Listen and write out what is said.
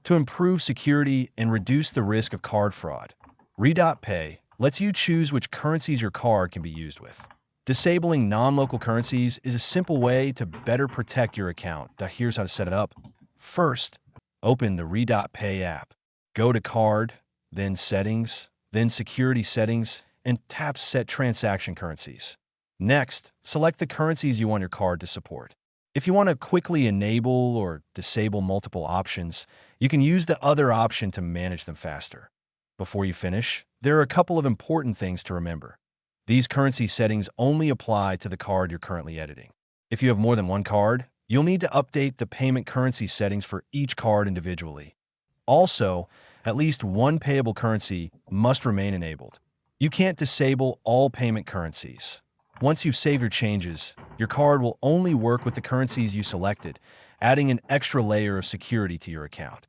to improve security and reduce the risk of card fraud. RedotPay lets you choose which currencies your card can be used with. Disabling non-local currencies is a simple way to better protect your account. Here's how to set it up. First, open the RedotPay app. Go to Card, then Settings, then Security Settings, and tap Set Transaction Currencies. Next, select the currencies you want your card to support. If you want to quickly enable or disable multiple options, you can use the other option to manage them faster. Before you finish, there are a couple of important things to remember. These currency settings only apply to the card you're currently editing. If you have more than one card, you'll need to update the payment currency settings for each card individually. Also, at least one payable currency must remain enabled. You can't disable all payment currencies. Once you save your changes, your card will only work with the currencies you selected, adding an extra layer of security to your account.